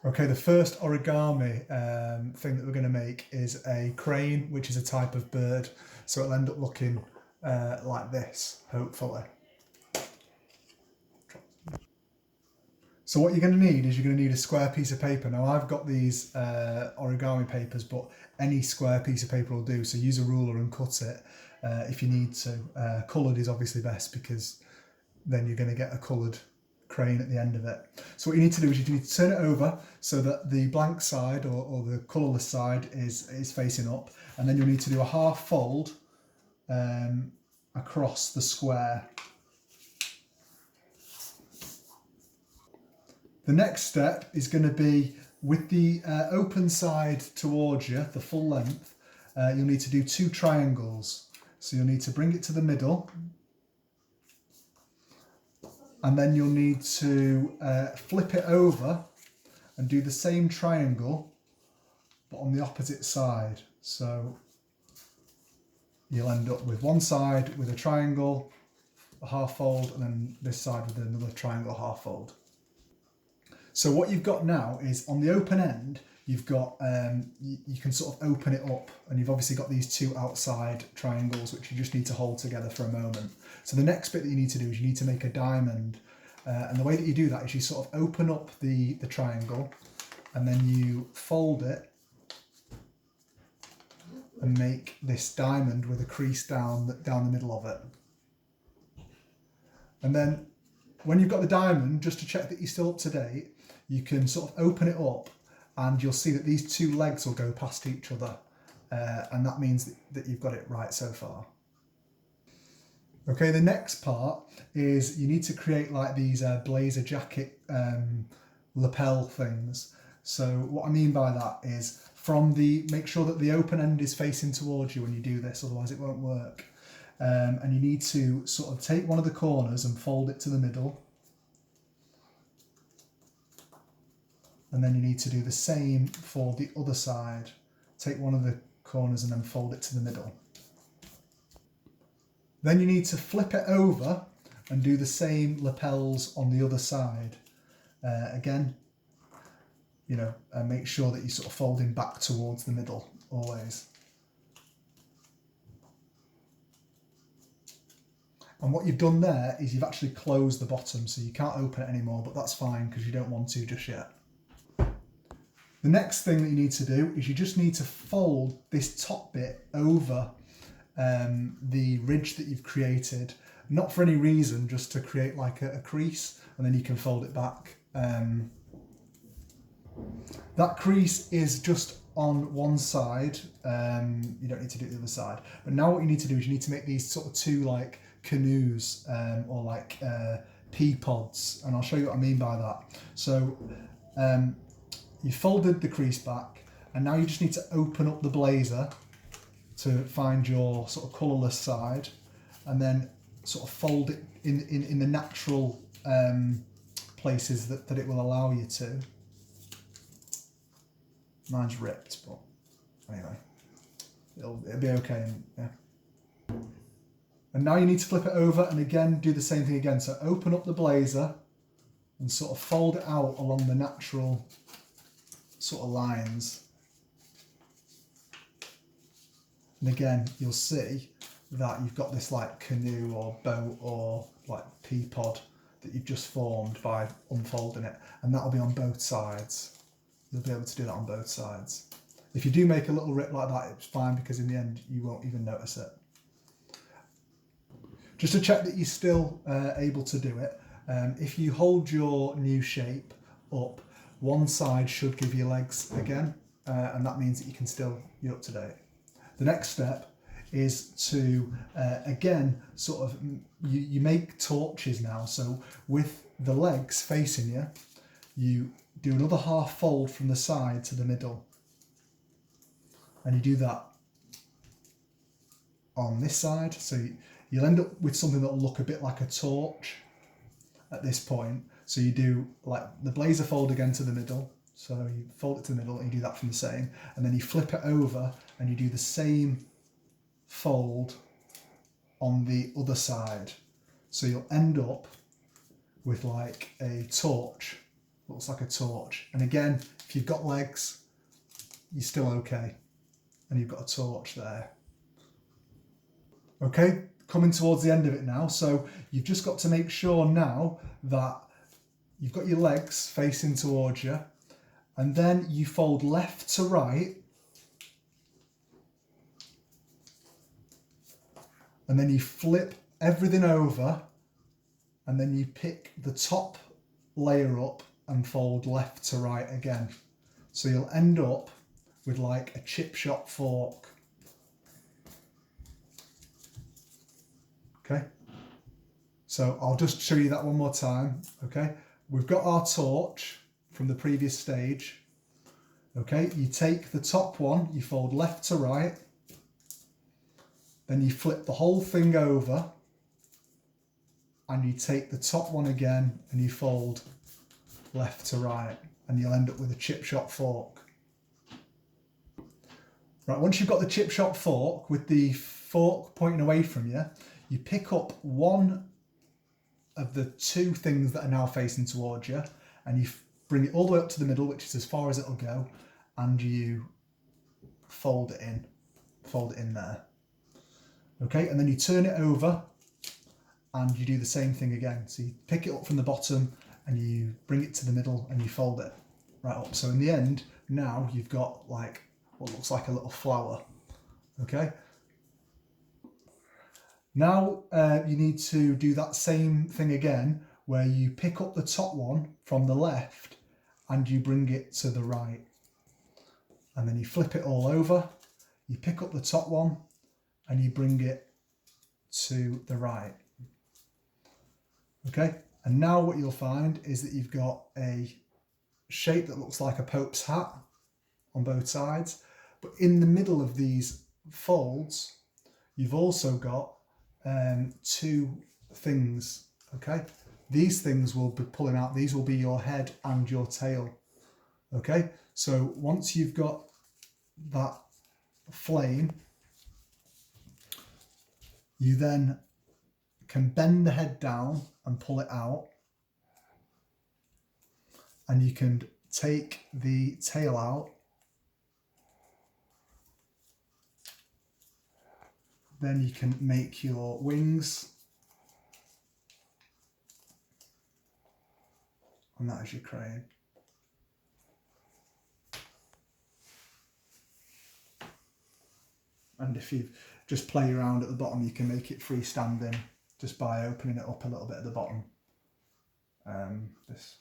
Okay, the first origami thing that we're going to make is a crane, which is a type of bird. So it'll end up looking like this, hopefully. So what you're going to need is you're going to need a square piece of paper. Now I've got these origami papers, but any square piece of paper will do. So use a ruler and cut it if you need to. Coloured is obviously best because then you're going to get a coloured crane at the end of it. So what you need to do is you need to turn it over so that the blank side or the colourless side is facing up, and then you'll need to do a half fold across the square. The next step is going to be with the open side towards you, the full length, you'll need to do 2 triangles. So you'll need to bring it to the middle, and then you'll need to flip it over and do the same triangle, but on the opposite side. So you'll end up with one side with a triangle, a half fold, and then this side with another triangle, half fold. So what you've got now is on the open end, you've got, you can sort of open it up, and you've obviously got these 2 outside triangles which you just need to hold together for a moment. So the next bit that you need to do is you need to make a diamond. And the way that you do that is you sort of open up the triangle, and then you fold it and make this diamond with a crease down the middle of it. And then when you've got the diamond, just to check that you're still up to date, you can sort of open it up, and you'll see that these 2 legs will go past each other, and that means that you've got it right so far. Okay, the next part is you need to create like these blazer jacket lapel things. So what I mean by that is make sure that the open end is facing towards you when you do this, otherwise it won't work. And you need to sort of take one of the corners and fold it to the middle. And then you need to do the same for the other side. Take one of the corners and then fold it to the middle. Then you need to flip it over and do the same lapels on the other side. Again, you know, and make sure that you're sort of folding back towards the middle always. And what you've done there is you've actually closed the bottom, so you can't open it anymore, but that's fine because you don't want to just yet. The next thing that you need to do is you just need to fold this top bit over the ridge that you've created, not for any reason, just to create like a crease, and then you can fold it back. That crease is just on one side, you don't need to do the other side. But now what you need to do is you need to make these sort of 2 like canoes or like pea pods, and I'll show you what I mean by that. So you folded the crease back, and now you just need to open up the blazer to find your sort of colourless side, and then sort of fold it in the natural places that it will allow you to. Mine's ripped, but anyway, it'll be okay. Yeah. And now you need to flip it over and again do the same thing again. So open up the blazer and sort of fold it out along the natural sort of lines. And again, you'll see that you've got this like canoe or boat or like pea pod that you've just formed by unfolding it, and that'll be on both sides. You'll be able to do that on both sides. If you do make a little rip like that, it's fine because in the end you won't even notice it. Just to check that you're still able to do it, if you hold your new shape up, one side should give you legs again, and that means that you can still, you're up to date. The next step is to, again, sort of, you make torches now. So with the legs facing you, you do another half fold from the side to the middle. And you do that on this side. So you'll end up with something that will look a bit like a torch at this point. So you do like the blazer fold again to the middle. So you fold it to the middle and you do that from the same. And then you flip it over and you do the same fold on the other side. So you'll end up with like a torch looks like a torch. And again, if you've got legs, you're still okay. And you've got a torch there. Okay, coming towards the end of it now. So you've just got to make sure now that you've got your legs facing towards you, and then you fold left to right, and then you flip everything over, and then you pick the top layer up and fold left to right again. So you'll end up with like a chip shop fork. Okay, so I'll just show you that one more time. Okay, we've got our torch from the previous stage. Okay, you take the top one, you fold left to right, then you flip the whole thing over, and you take the top one again and you fold left to right, and you'll end up with a chip shop fork. Right, once you've got the chip shop fork with the fork pointing away from you, you pick up one of the two things that are now facing towards you, and you bring it all the way up to the middle, which is as far as it'll go, and you fold it in there. Okay, and then you turn it over and you do the same thing again. So you pick it up from the bottom and you bring it to the middle and you fold it right up. So in the end, now you've got like what looks like a little flower. Okay. Now you need to do that same thing again, where you pick up the top one from the left and you bring it to the right. And then you flip it all over, you pick up the top one and you bring it to the right. Okay, and now what you'll find is that you've got a shape that looks like a Pope's hat on both sides, but in the middle of these folds, you've also got two things. Okay, these things will be pulling out, these will be your head and your tail. Okay, so once you've got that flame, you then can bend the head down and pull it out, and you can take the tail out. Then you can make your wings, and that is your crane. And if you just play around at the bottom, you can make it freestanding just by opening it up a little bit at the bottom. This